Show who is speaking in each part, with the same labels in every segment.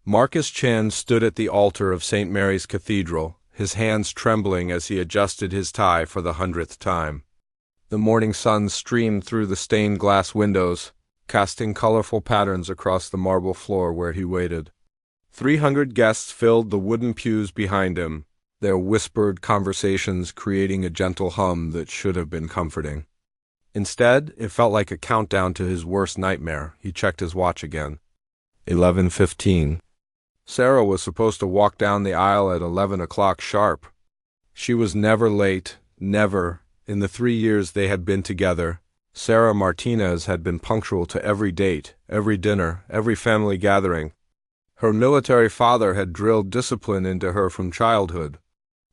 Speaker 1: Marcus Chan stood at the altar of St. Mary's Cathedral, his hands trembling as he adjusted his tie for the 100th time. The morning sun streamed through the stained glass windows, casting colorful patterns across the marble floor where he waited. 300 guests filled the wooden pews behind him, their whispered conversations creating a gentle hum that should have been comforting. Instead, it felt like a countdown to his worst nightmare. He checked his watch again. 11:15. Sarah was supposed to walk down the aisle at 11 o'clock sharp. She was never late, never. In the 3 years they had been together, Sarah Martinez had been punctual to every date, every dinner, every family gathering. Her military father had drilled discipline into her from childhood.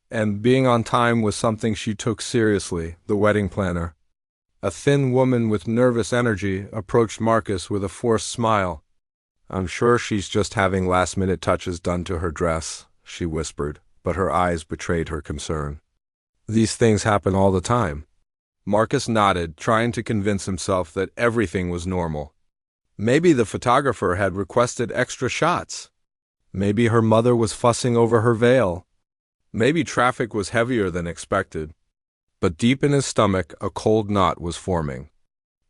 Speaker 1: And being on time was something she took seriously, the wedding planner. A thin woman with nervous energy approached Marcus with a forced smile. "I'm sure she's just having last-minute touches done to her dress," she whispered, but her eyes betrayed her concern. "These things happen all the time." Marcus nodded, trying to convince himself that everything was normal. Maybe the photographer had requested extra shots. Maybe her mother was fussing over her veil. Maybe traffic was heavier than expected. But deep in his stomach, a cold knot was forming.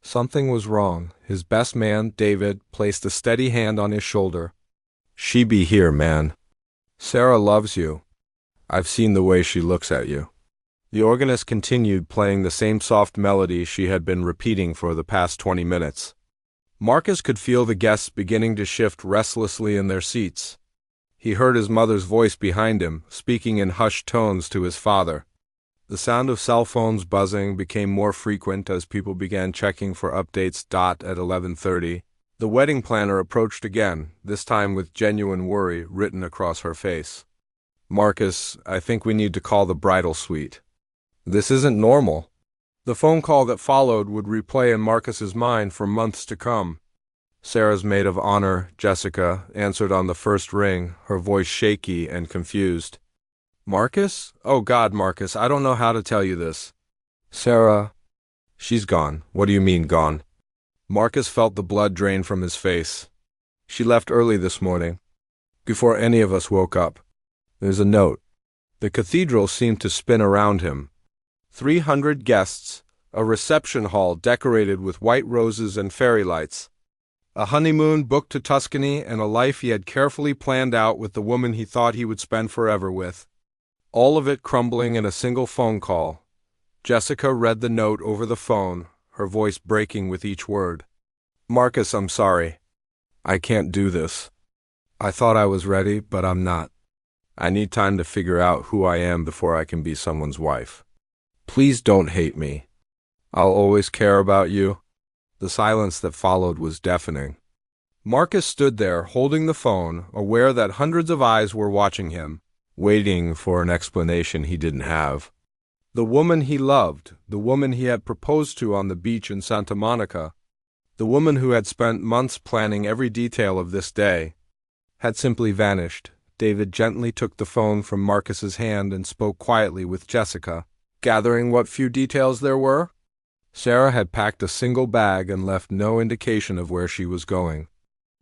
Speaker 1: Something was wrong. His best man, David, placed a steady hand on his shoulder. "She be here, man. Sarah loves you. I've seen the way she looks at you." The organist continued playing the same soft melody she had been repeating for the past 20 minutes. Marcus could feel the guests beginning to shift restlessly in their seats. He heard his mother's voice behind him, speaking in hushed tones to his father. The sound of cell phones buzzing became more frequent as people began checking for updates. At 11:30, the wedding planner approached again, this time with genuine worry written across her face. "Marcus, I think we need to call the bridal suite. This isn't normal." The phone call that followed would replay in Marcus's mind for months to come. Sarah's maid of honor, Jessica, answered on the first ring, her voice shaky and confused. "Marcus? Oh God, Marcus, I don't know how to tell you this." "Sarah, she's gone." "What do you mean, gone?" Marcus felt the blood drain from his face. "She left early this morning, before any of us woke up. There's a note." The cathedral seemed to spin around him. 300 guests, a reception hall decorated with white roses and fairy lights, a honeymoon booked to Tuscany, and a life he had carefully planned out with the woman he thought he would spend forever with. All of it crumbling in a single phone call. Jessica read the note over the phone, her voice breaking with each word. "Marcus, I'm sorry. I can't do this. I thought I was ready, but I'm not. I need time to figure out who I am before I can be someone's wife. Please don't hate me. I'll always care about you." The silence that followed was deafening. Marcus stood there, holding the phone, aware that hundreds of eyes were watching him, waiting for an explanation he didn't have. The woman he loved, the woman he had proposed to on the beach in Santa Monica, the woman who had spent months planning every detail of this day, had simply vanished. David gently took the phone from Marcus's hand and spoke quietly with Jessica, gathering what few details there were. Sarah had packed a single bag and left no indication of where she was going.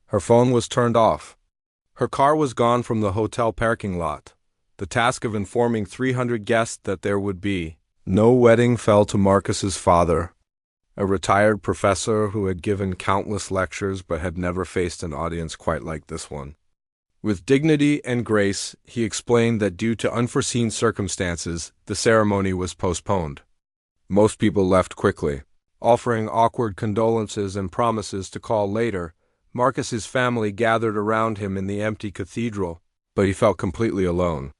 Speaker 1: Her phone was turned off. Her car was gone from the hotel parking lot. The task of informing 300 guests that there would be no wedding fell to Marcus's father, a retired professor who had given countless lectures but had never faced an audience quite like this one. With dignity and grace, he explained that due to unforeseen circumstances, the ceremony was postponed. Most people left quickly, offering awkward condolences and promises to call later. Marcus's family gathered around him in the empty cathedral, but he felt completely alone.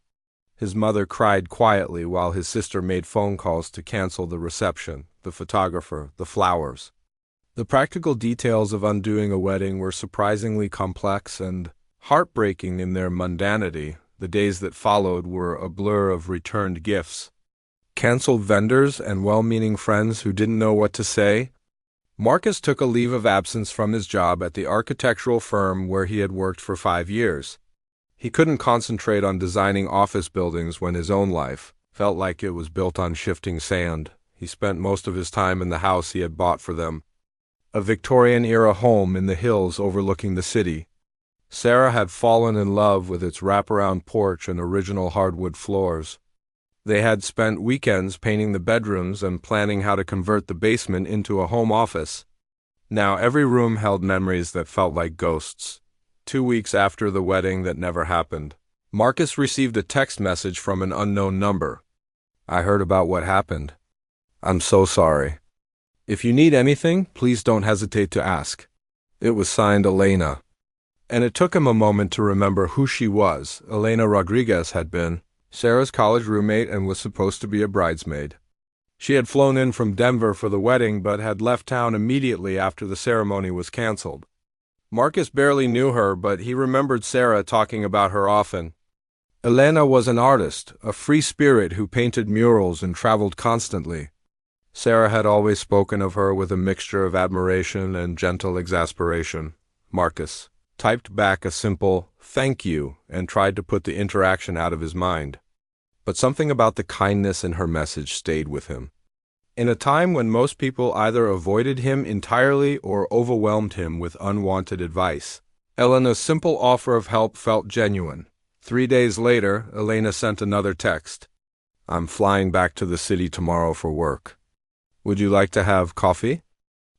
Speaker 1: His mother cried quietly while his sister made phone calls to cancel the reception, the photographer, the flowers. The practical details of undoing a wedding were surprisingly complex and heartbreaking in their mundanity. The days that followed were a blur of returned gifts, canceled vendors, and well-meaning friends who didn't know what to say. Marcus took a leave of absence from his job at the architectural firm where he had worked for 5 years. He couldn't concentrate on designing office buildings when his own life felt like it was built on shifting sand. He spent most of his time in the house he had bought for them, a Victorian-era home in the hills overlooking the city. Sarah had fallen in love with its wraparound porch and original hardwood floors. They had spent weekends painting the bedrooms and planning how to convert the basement into a home office. Now every room held memories that felt like ghosts. 2 weeks after the wedding that never happened, Marcus received a text message from an unknown number. "I heard about what happened. I'm so sorry. If you need anything, please don't hesitate to ask." It was signed Elena. And it took him a moment to remember who she was. Elena Rodriguez had been Sarah's college roommate and was supposed to be a bridesmaid. She had flown in from Denver for the wedding but had left town immediately after the ceremony was canceled. Marcus barely knew her, but he remembered Sarah talking about her often. Elena was an artist, a free spirit who painted murals and traveled constantly. Sarah had always spoken of her with a mixture of admiration and gentle exasperation. Marcus typed back a simple "thank you" and tried to put the interaction out of his mind. But something about the kindness in her message stayed with him. In a time when most people either avoided him entirely or overwhelmed him with unwanted advice, Elena's simple offer of help felt genuine. 3 days later, Elena sent another text. "I'm flying back to the city tomorrow for work. Would you like to have coffee?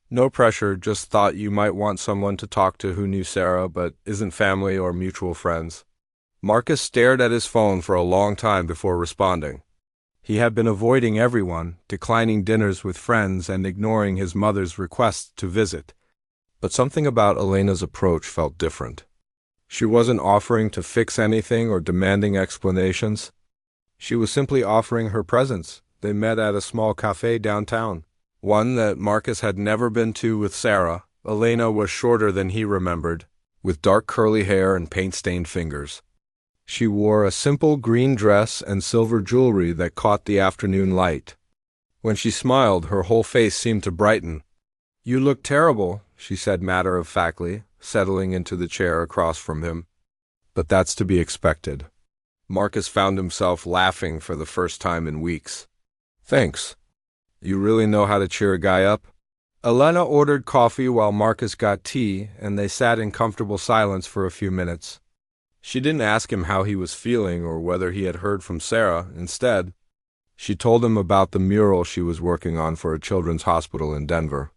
Speaker 1: No pressure, just thought you might want someone to talk to who knew Sarah but isn't family or mutual friends." Marcus stared at his phone for a long time before responding. He had been avoiding everyone, declining dinners with friends and ignoring his mother's requests to visit. But something about Elena's approach felt different. She wasn't offering to fix anything or demanding explanations. She was simply offering her presence. They met at a small cafe downtown, one that Marcus had never been to with Sarah. Elena was shorter than he remembered, with dark curly hair and paint-stained fingers. She wore a simple green dress and silver jewelry that caught the afternoon light. When she smiled, her whole face seemed to brighten. "You look terrible," she said matter-of-factly, settling into the chair across from him. "But that's to be expected." Marcus found himself laughing for the first time in weeks. "Thanks. You really know how to cheer a guy up?" Elena ordered coffee while Marcus got tea, and they sat in comfortable silence for a few minutes. She didn't ask him how he was feeling or whether he had heard from Sarah. Instead, she told him about the mural she was working on for a children's hospital in Denver,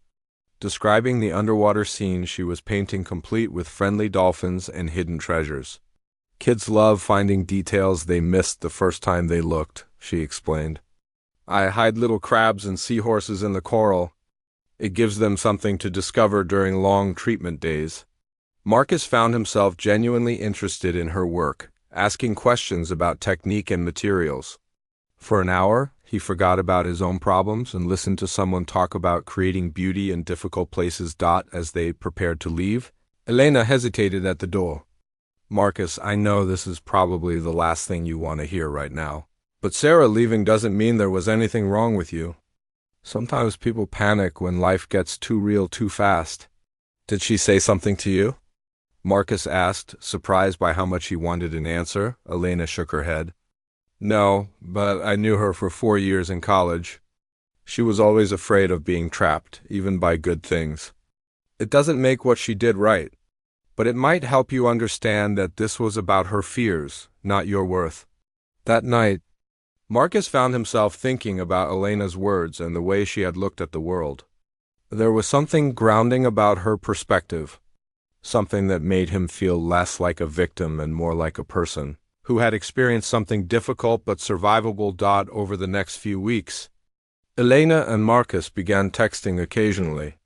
Speaker 1: describing the underwater scene she was painting complete with friendly dolphins and hidden treasures. "Kids love finding details they missed the first time they looked," she explained. "I hide little crabs and seahorses in the coral. It gives them something to discover during long treatment days." Marcus found himself genuinely interested in her work, asking questions about technique and materials. For an hour, he forgot about his own problems and listened to someone talk about creating beauty in difficult places. As they prepared to leave, Elena hesitated at the door. "Marcus, I know this is probably the last thing you want to hear right now, but Sarah leaving doesn't mean there was anything wrong with you. Sometimes people panic when life gets too real too fast." "Did she say something to you?" Marcus asked, surprised by how much he wanted an answer. Elena shook her head. "No, but I knew her for 4 years in college. She was always afraid of being trapped, even by good things. It doesn't make what she did right, but it might help you understand that this was about her fears, not your worth." That night, Marcus found himself thinking about Elena's words and the way she had looked at the world. There was something grounding about her perspective, something that made him feel less like a victim and more like a person who had experienced something difficult but survivable. Over the next few weeks, Elena and Marcus began texting occasionally.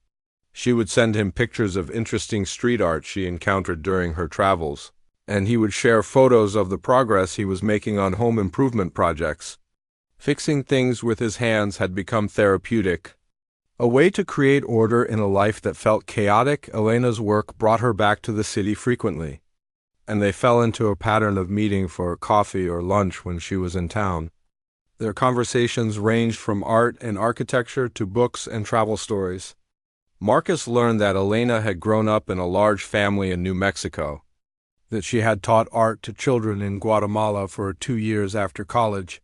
Speaker 1: She would send him pictures of interesting street art she encountered during her travels, and he would share photos of the progress he was making on home improvement projects. Fixing things with his hands had become therapeutic, a way to create order in a life that felt chaotic. Elena's work brought her back to the city frequently, and they fell into a pattern of meeting for coffee or lunch when she was in town. Their conversations ranged from art and architecture to books and travel stories. Marcus learned that Elena had grown up in a large family in New Mexico, that she had taught art to children in Guatemala for 2 years after college,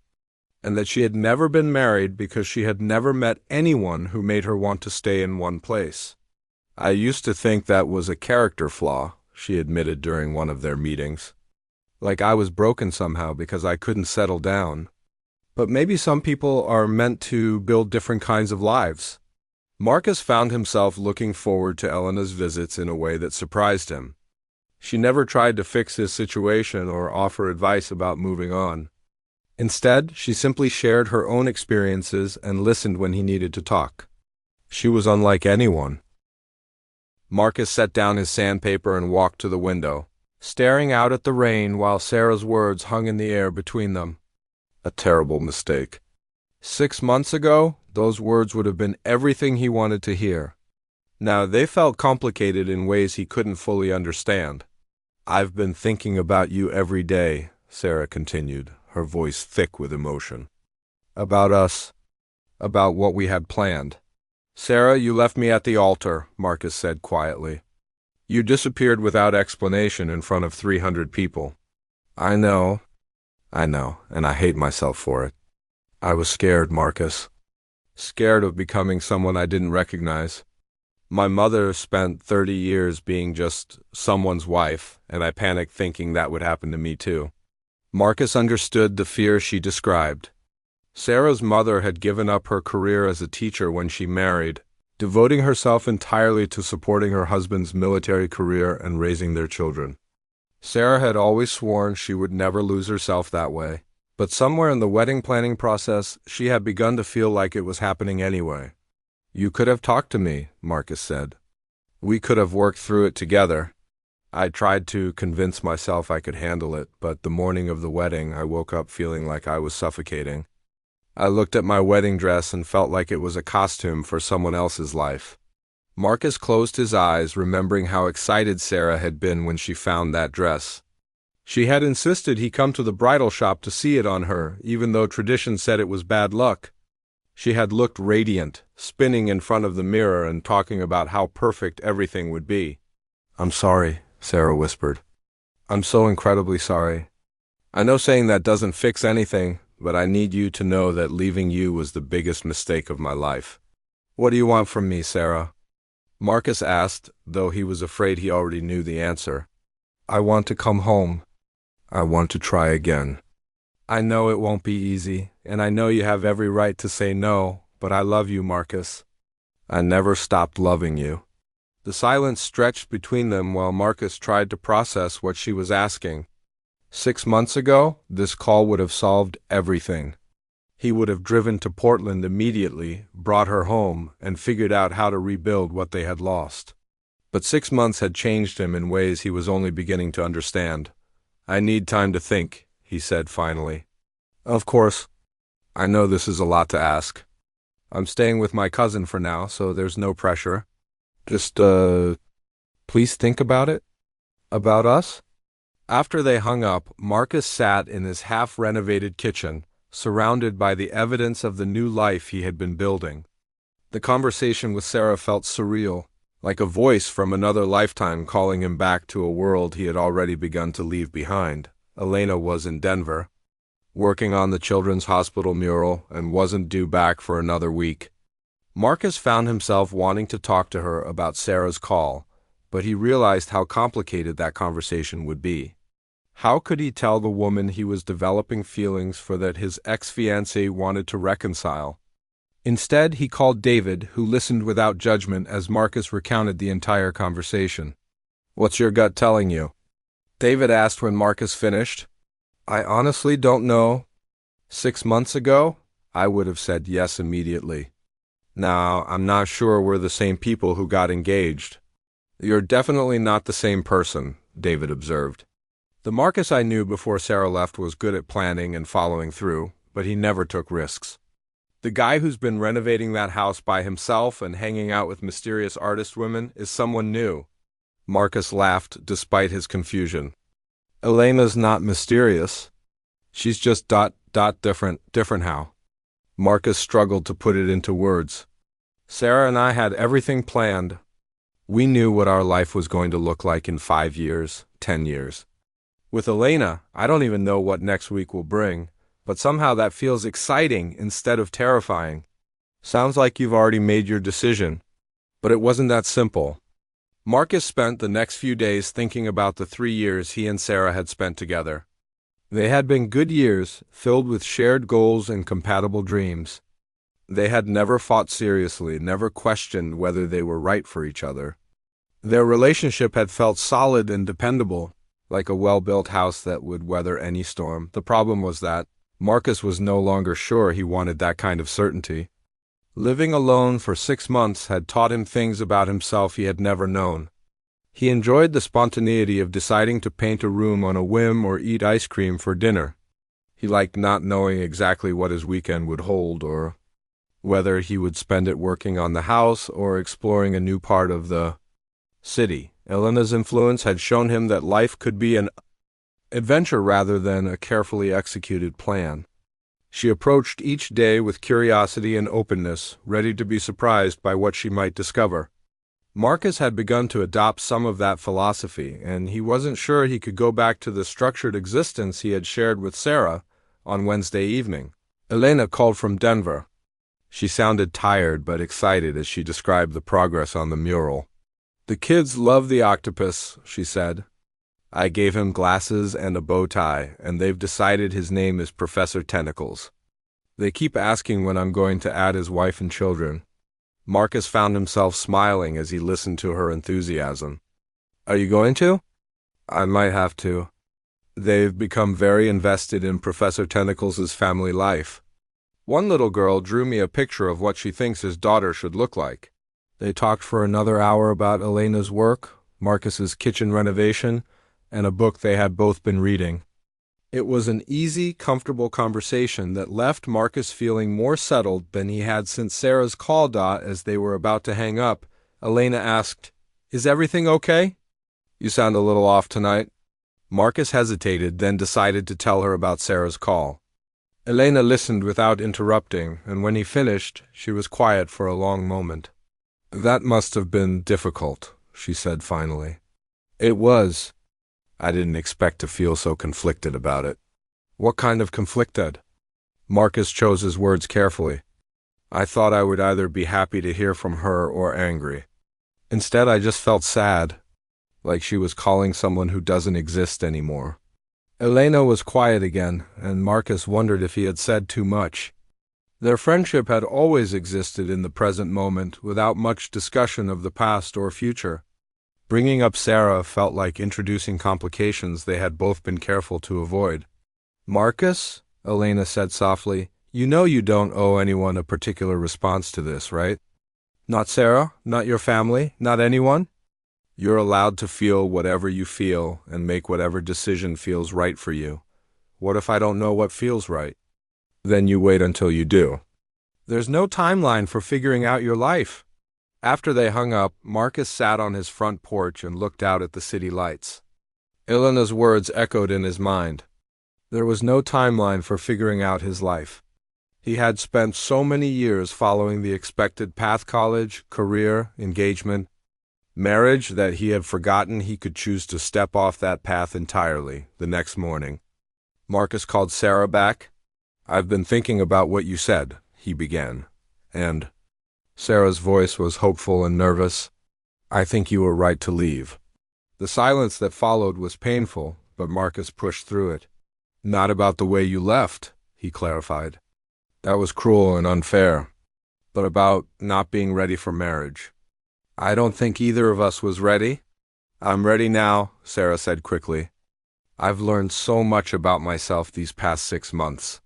Speaker 1: and that she had never been married because she had never met anyone who made her want to stay in one place. "I used to think that was a character flaw," she admitted during one of their meetings. Like I was broken somehow because I couldn't settle down. But maybe some people are meant to build different kinds of lives. Marcus found himself looking forward to Elena's visits in a way that surprised him. She never tried to fix his situation or offer advice about moving on. Instead, she simply shared her own experiences and listened when he needed to talk. She was unlike anyone. Marcus set down his sandpaper and walked to the window, staring out at the rain while Sarah's words hung in the air between them. A terrible mistake. 6 months ago, those words would have been everything he wanted to hear. Now, they felt complicated in ways he couldn't fully understand. "I've been thinking about you every day," Sarah continued, her voice thick with emotion. "About us. About what we had planned." "Sarah, you left me at the altar," Marcus said quietly. "You disappeared without explanation in front of 300 people. I know, and I hate myself for it. I was scared, Marcus. Scared of becoming someone I didn't recognize. My mother spent 30 years being just someone's wife, and I panicked thinking that would happen to me too." Marcus understood the fear she described. Sarah's mother had given up her career as a teacher when she married, devoting herself entirely to supporting her husband's military career and raising their children. Sarah had always sworn she would never lose herself that way, but somewhere in the wedding planning process, she had begun to feel like it was happening anyway. "You could have talked to me," Marcus said. "We could have worked through it together." I tried to convince myself I could handle it, but the morning of the wedding, I woke up feeling like I was suffocating. I looked at my wedding dress and felt like it was a costume for someone else's life. Marcus closed his eyes, remembering how excited Sarah had been when she found that dress. She had insisted he come to the bridal shop to see it on her, even though tradition said it was bad luck. She had looked radiant, spinning in front of the mirror and talking about how perfect everything would be. "I'm sorry," Sarah whispered. "I'm so incredibly sorry. I know saying that doesn't fix anything, but I need you to know that leaving you was the biggest mistake of my life." "What do you want from me, Sarah?" Marcus asked, though he was afraid he already knew the answer. "I want to come home. I want to try again. I know it won't be easy, and I know you have every right to say no, but I love you, Marcus. I never stopped loving you." The silence stretched between them while Marcus tried to process what she was asking. 6 months ago, this call would have solved everything. He would have driven to Portland immediately, brought her home, and figured out how to rebuild what they had lost. But 6 months had changed him in ways he was only beginning to understand. "I need time to think," he said finally. "Of course. I know this is a lot to ask. I'm staying with my cousin for now, so there's no pressure. Just, please think about it. About us?" After they hung up, Marcus sat in his half-renovated kitchen, surrounded by the evidence of the new life he had been building. The conversation with Sarah felt surreal, like a voice from another lifetime calling him back to a world he had already begun to leave behind. Elena was in Denver, working on the children's hospital mural, and wasn't due back for another week. Marcus found himself wanting to talk to her about Sarah's call, but he realized how complicated that conversation would be. How could he tell the woman he was developing feelings for that his ex-fiancée wanted to reconcile? Instead, he called David, who listened without judgment as Marcus recounted the entire conversation. "What's your gut telling you?" David asked when Marcus finished. "I honestly don't know. 6 months ago, I would have said yes immediately. Now, I'm not sure we're the same people who got engaged." "You're definitely not the same person," David observed. The Marcus I knew before Sarah left was good at planning and following through, but he never took risks. The guy who's been renovating that house by himself and hanging out with mysterious artist women is someone new. Marcus laughed despite his confusion. "Elena's not mysterious. She's just different. Different how?" Marcus struggled to put it into words. "Sarah and I had everything planned. We knew what our life was going to look like in 5 years, 10 years. With Elena, I don't even know what next week will bring, but somehow that feels exciting instead of terrifying. Sounds like you've already made your decision. But it wasn't that simple. Marcus spent the next few days thinking about the 3 years he and Sarah had spent together. They had been good years, filled with shared goals and compatible dreams. They had never fought seriously, never questioned whether they were right for each other. Their relationship had felt solid and dependable, like a well-built house that would weather any storm. The problem was that Marcus was no longer sure he wanted that kind of certainty. Living alone for 6 months had taught him things about himself he had never known. He enjoyed the spontaneity of deciding to paint a room on a whim or eat ice cream for dinner. He liked not knowing exactly what his weekend would hold, or whether he would spend it working on the house or exploring a new part of the city. Elena's influence had shown him that life could be an adventure rather than a carefully executed plan. She approached each day with curiosity and openness, ready to be surprised by what she might discover. Marcus had begun to adopt some of that philosophy, and he wasn't sure he could go back to the structured existence he had shared with Sarah on Wednesday evening. Elena called from Denver. She sounded tired but excited as she described the progress on the mural. "The kids love the octopus," she said. "I gave him glasses and a bow tie, and they've decided his name is Professor Tentacles. They keep asking when I'm going to add his wife and children." Marcus found himself smiling as he listened to her enthusiasm. "Are you going to?" "I might have to. They've become very invested in Professor Tentacles' family life. One little girl drew me a picture of what she thinks his daughter should look like." They talked for another hour about Elena's work, Marcus's kitchen renovation, and a book they had both been reading. It was an easy, comfortable conversation that left Marcus feeling more settled than he had since Sarah's call. As they were about to hang up, Elena asked, "Is everything okay? You sound a little off tonight." Marcus hesitated, then decided to tell her about Sarah's call. Elena listened without interrupting, and when he finished, she was quiet for a long moment. "That must have been difficult," she said finally. "It was. I didn't expect to feel so conflicted about it." "What kind of conflicted?" Marcus chose his words carefully. "I thought I would either be happy to hear from her or angry. Instead, I just felt sad, like she was calling someone who doesn't exist anymore." Elena was quiet again, and Marcus wondered if he had said too much. Their friendship had always existed in the present moment, without much discussion of the past or future. Bringing up Sarah felt like introducing complications they had both been careful to avoid. "Marcus," Elena said softly, "you know you don't owe anyone a particular response to this, right? Not Sarah, not your family, not anyone? You're allowed to feel whatever you feel and make whatever decision feels right for you. What if I don't know what feels right?" "Then you wait until you do." "There's no timeline for figuring out your life." After they hung up, Marcus sat on his front porch and looked out at the city lights. Elena's words echoed in his mind. There was no timeline for figuring out his life. He had spent so many years following the expected path: college, career, engagement, marriage, that he had forgotten he could choose to step off that path entirely. The next morning, Marcus called Sarah back. "I've been thinking about what you said," he began, and Sarah's voice was hopeful and nervous. "I think you were right to leave." The silence that followed was painful, but Marcus pushed through it. "Not about the way you left," he clarified. "That was cruel and unfair. But about not being ready for marriage." "I don't think either of us was ready." "I'm ready now," Sarah said quickly. "I've learned so much about myself these past 6 months.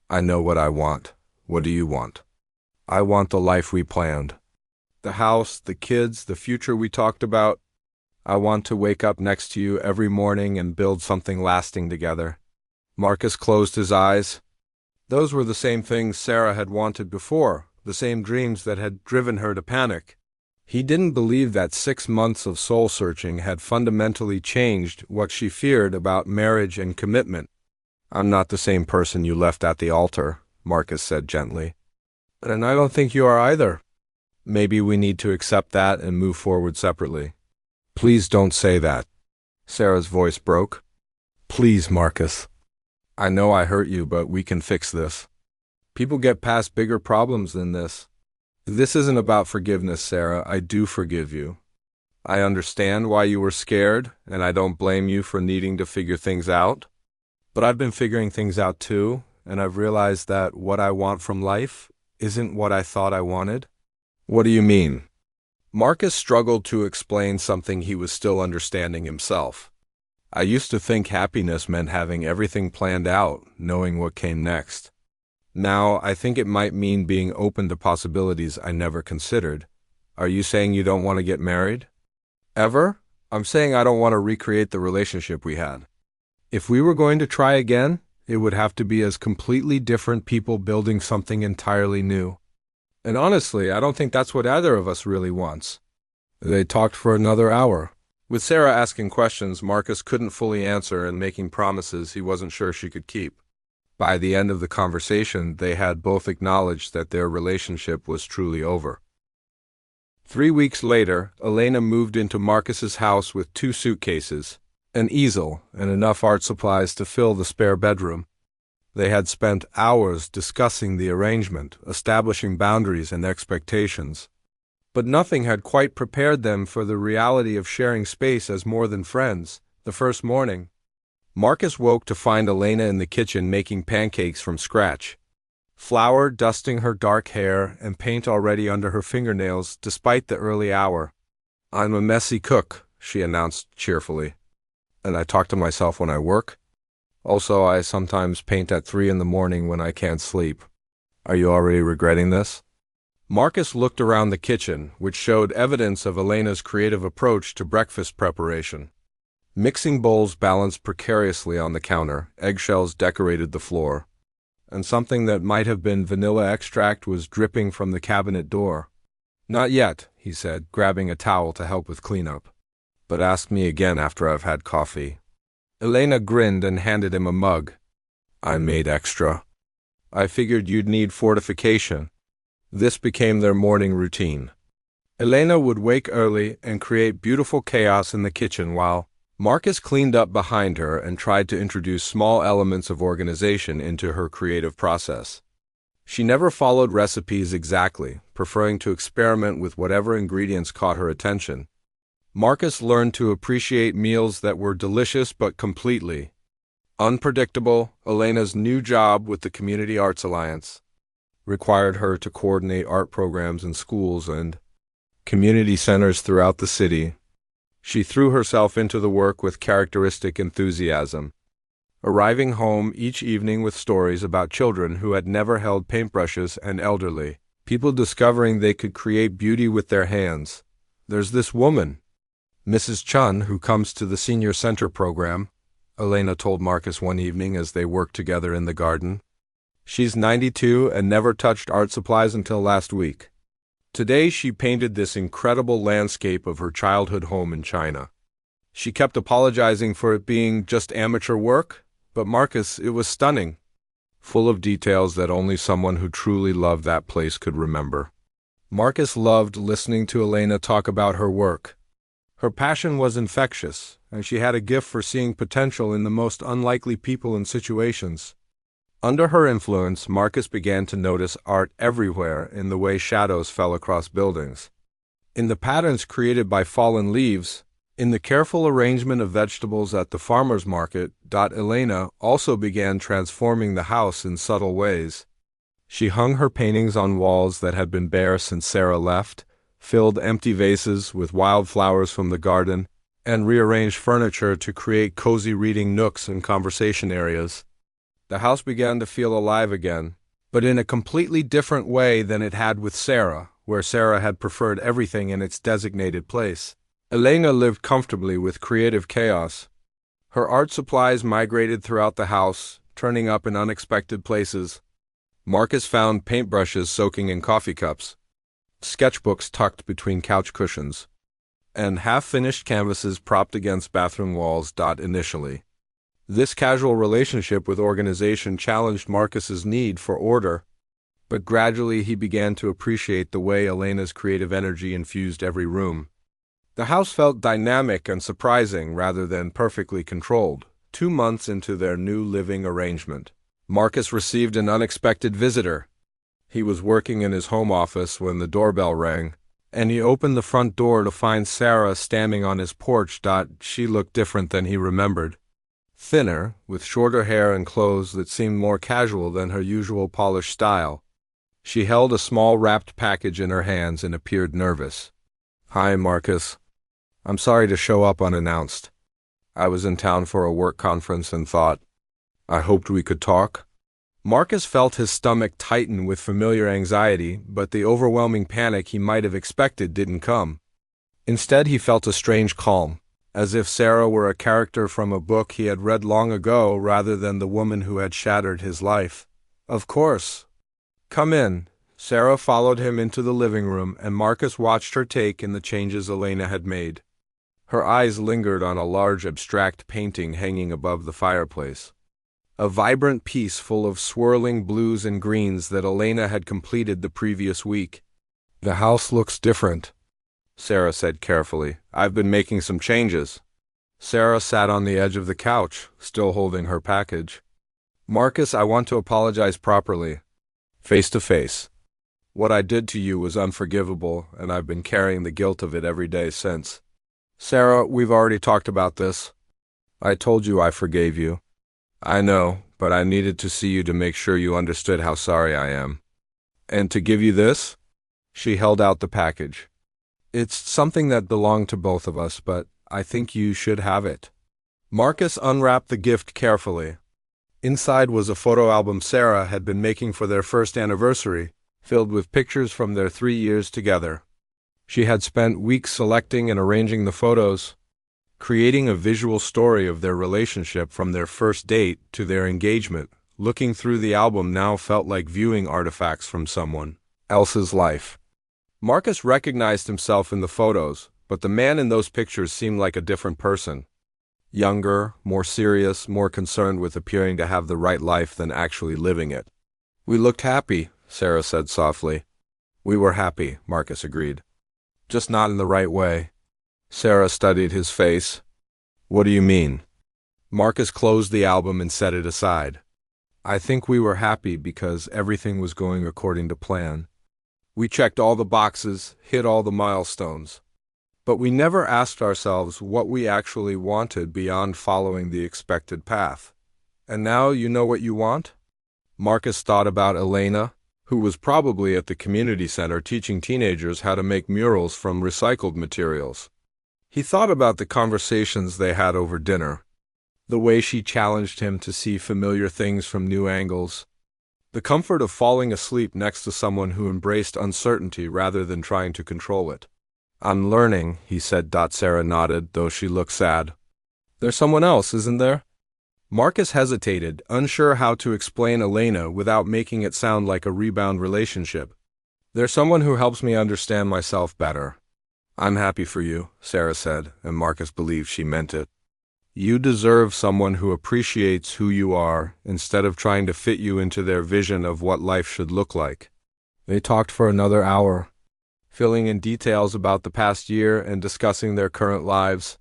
Speaker 1: I know what I want. What do you want?" "I want the life we planned. The house, the kids, the future we talked about. I want to wake up next to you every morning and build something lasting together." Marcus closed his eyes. Those were the same things Sarah had wanted before, the same dreams that had driven her to panic. He didn't believe that 6 months of soul-searching had fundamentally changed what she feared about marriage and commitment. "I'm not the same person you left at the altar," Marcus said gently. "And I don't think you are either. Maybe we need to accept that and move forward separately." "Please don't say that." Sarah's voice broke. "Please, Marcus. I know I hurt you, but we can fix this. People get past bigger problems than this. This isn't about forgiveness, Sarah. I do forgive you. I understand why you were scared, and I don't blame you for needing to figure things out. But I've been figuring things out too, and I've realized that what I want from life isn't what I thought I wanted. What do you mean? Marcus struggled to explain something he was still understanding himself. I used to think happiness meant having everything planned out, knowing what came next. Now, I think it might mean being open to possibilities I never considered. Are you saying you don't want to get married? Ever? I'm saying I don't want to recreate the relationship we had. If we were going to try again, it would have to be as completely different people building something entirely new. And honestly, I don't think that's what either of us really wants. They talked for another hour. With Sarah asking questions Marcus couldn't fully answer and making promises he wasn't sure she could keep. By the end of the conversation, they had both acknowledged that their relationship was truly over. 3 weeks later, Elena moved into Marcus's house with 2 suitcases, an easel, and enough art supplies to fill the spare bedroom. They had spent hours discussing the arrangement, establishing boundaries and expectations. But nothing had quite prepared them for the reality of sharing space as more than friends. The first morning, Marcus woke to find Elena in the kitchen making pancakes from scratch. Flour dusting her dark hair and paint already under her fingernails despite the early hour. "I'm a messy cook," she announced cheerfully. "And I talk to myself when I work. Also, I sometimes paint at 3 in the morning when I can't sleep. Are you already regretting this?" Marcus looked around the kitchen, which showed evidence of Elena's creative approach to breakfast preparation. Mixing bowls balanced precariously on the counter, eggshells decorated the floor, and something that might have been vanilla extract was dripping from the cabinet door. "Not yet," he said, grabbing a towel to help with cleanup. "But ask me again after I've had coffee." Elena grinned and handed him a mug. "I made extra. I figured you'd need fortification." This became their morning routine. Elena would wake early and create beautiful chaos in the kitchen while Marcus cleaned up behind her and tried to introduce small elements of organization into her creative process. She never followed recipes exactly, preferring to experiment with whatever ingredients caught her attention. Marcus learned to appreciate meals that were delicious but completely unpredictable. Elena's new job with the Community Arts Alliance required her to coordinate art programs in schools and community centers throughout the city. She threw herself into the work with characteristic enthusiasm, arriving home each evening with stories about children who had never held paintbrushes and elderly people discovering they could create beauty with their hands. "There's this woman, Mrs. Chun, who comes to the senior center program," Elena told Marcus one evening as they worked together in the garden. "She's 92 and never touched art supplies until last week. Today she painted this incredible landscape of her childhood home in China. She kept apologizing for it being just amateur work, but Marcus, it was stunning, full of details that only someone who truly loved that place could remember." Marcus loved listening to Elena talk about her work. Her passion was infectious, and she had a gift for seeing potential in the most unlikely people and situations. Under her influence, Marcus began to notice art everywhere in the way shadows fell across buildings, in the patterns created by fallen leaves, in the careful arrangement of vegetables at the farmer's market. Elena also began transforming the house in subtle ways. She hung her paintings on walls that had been bare since Sarah left, filled empty vases with wildflowers from the garden, and rearranged furniture to create cozy reading nooks and conversation areas. The house began to feel alive again, but in a completely different way than it had with Sarah, where Sarah had preferred everything in its designated place. Elena lived comfortably with creative chaos. Her art supplies migrated throughout the house, turning up in unexpected places. Marcus found paintbrushes soaking in coffee cups, sketchbooks tucked between couch cushions, and half-finished canvases propped against bathroom walls. Initially, this casual relationship with organization challenged Marcus's need for order, but gradually he began to appreciate the way Elena's creative energy infused every room. The house felt dynamic and surprising rather than perfectly controlled. 2 months into their new living arrangement, Marcus received an unexpected visitor. He was working in his home office when the doorbell rang. and he opened the front door to find Sarah standing on his porch. She looked different than he remembered. Thinner, with shorter hair and clothes that seemed more casual than her usual polished style. She held a small wrapped package in her hands and appeared nervous. "Hi, Marcus. I'm sorry to show up unannounced. I was in town for a work conference and thought I hoped we could talk." Marcus felt his stomach tighten with familiar anxiety, but the overwhelming panic he might have expected didn't come. Instead, he felt a strange calm, as if Sarah were a character from a book he had read long ago rather than the woman who had shattered his life. "Of course. Come in." Sarah followed him into the living room, and Marcus watched her take in the changes Elena had made. Her eyes lingered on a large abstract painting hanging above the fireplace. A vibrant piece full of swirling blues and greens that Elena had completed the previous week. "The house looks different," Sarah said carefully. "I've been making some changes." Sarah sat on the edge of the couch, still holding her package. "Marcus, I want to apologize properly, face to face. What I did to you was unforgivable, and I've been carrying the guilt of it every day since." "Sarah, we've already talked about this. I told you I forgave you." "I know, but I needed to see you to make sure you understood how sorry I am. And to give you this?" She held out the package. "It's something that belonged to both of us, but I think you should have it." Marcus unwrapped the gift carefully. Inside was a photo album Sarah had been making for their first anniversary, filled with pictures from their 3 years together. She had spent weeks selecting and arranging the photos, creating a visual story of their relationship from their first date to their engagement. Looking through the album now felt like viewing artifacts from someone else's life. Marcus recognized himself in the photos, but the man in those pictures seemed like a different person. Younger, more serious, more concerned with appearing to have the right life than actually living it. "We looked happy," Sarah said softly. "We were happy," Marcus agreed. "Just not in the right way." Sarah studied his face. "What do you mean?" Marcus closed the album and set it aside. "I think we were happy because everything was going according to plan. We checked all the boxes, hit all the milestones. But we never asked ourselves what we actually wanted beyond following the expected path. And now you know what you want?" Marcus thought about Elena, who was probably at the community center teaching teenagers how to make murals from recycled materials. He thought about the conversations they had over dinner, the way she challenged him to see familiar things from new angles, the comfort of falling asleep next to someone who embraced uncertainty rather than trying to control it. "I'm learning," he said. Sarah nodded, though she looked sad. "There's someone else, isn't there?" Marcus hesitated, unsure how to explain Elena without making it sound like a rebound relationship. "There's someone who helps me understand myself better." "I'm happy for you," Sarah said, and Marcus believed she meant it. "You deserve someone who appreciates who you are instead of trying to fit you into their vision of what life should look like." They talked for another hour, filling in details about the past year and discussing their current lives.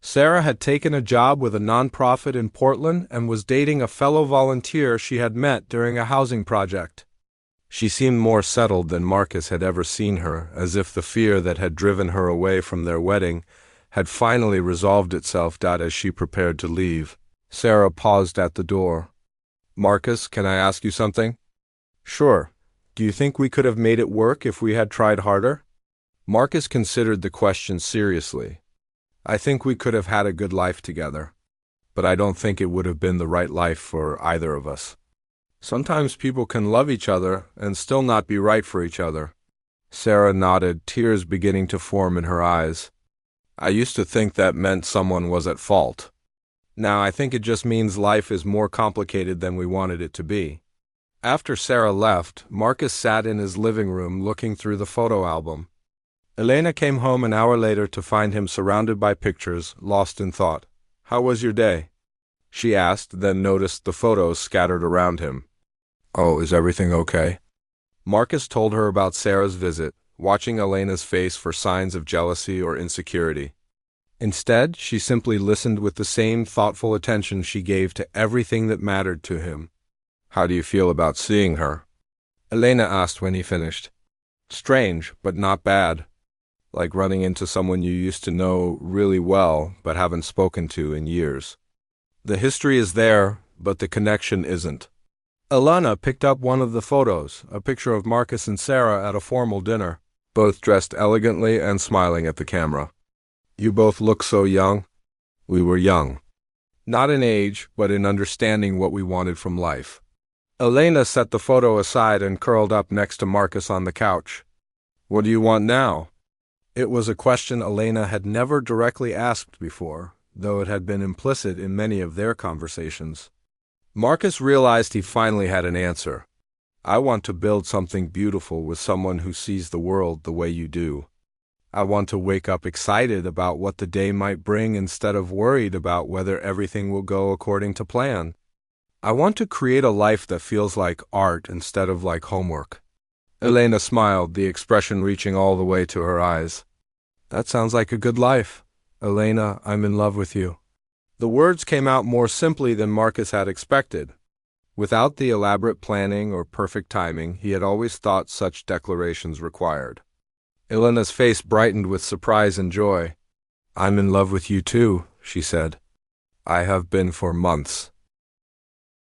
Speaker 1: Sarah had taken a job with a nonprofit in Portland and was dating a fellow volunteer she had met during a housing project. She seemed more settled than Marcus had ever seen her, as if the fear that had driven her away from their wedding had finally resolved itself. As she prepared to leave, Sarah paused at the door. "Marcus, can I ask you something?" "Sure. Do you think we could have made it work if we had tried harder?" Marcus considered the question seriously. "I think we could have had a good life together, but I don't think it would have been the right life for either of us. Sometimes people can love each other and still not be right for each other." Sarah nodded, tears beginning to form in her eyes. "I used to think that meant someone was at fault. Now I think it just means life is more complicated than we wanted it to be." After Sarah left, Marcus sat in his living room looking through the photo album. Elena came home an hour later to find him surrounded by pictures, lost in thought. "How was your day?" she asked, then noticed the photos scattered around him. "Oh, is everything okay?" Marcus told her about Sarah's visit, watching Elena's face for signs of jealousy or insecurity. Instead, she simply listened with the same thoughtful attention she gave to everything that mattered to him. "How do you feel about seeing her?" Elena asked when he finished. "Strange, but not bad. like running into someone you used to know really well but haven't spoken to in years. The history is there, but the connection isn't. Elena picked up one of the photos, a picture of Marcus and Sarah at a formal dinner, both dressed elegantly and smiling at the camera. You both look so young. We were young. Not in age, but in understanding what we wanted from life. Elena set the photo aside and curled up next to Marcus on the couch. What do you want now? It was a question Elena had never directly asked before, though it had been implicit in many of their conversations. Marcus realized he finally had an answer. I want to build something beautiful with someone who sees the world the way you do. I want to wake up excited about what the day might bring instead of worried about whether everything will go according to plan. I want to create a life that feels like art instead of like homework. Elena smiled, the expression reaching all the way to her eyes. That sounds like a good life. Elena, I'm in love with you. The words came out more simply than Marcus had expected. Without the elaborate planning or perfect timing he had always thought such declarations required. Elena's face brightened with surprise and joy. I'm in love with you too, she said. I have been for months.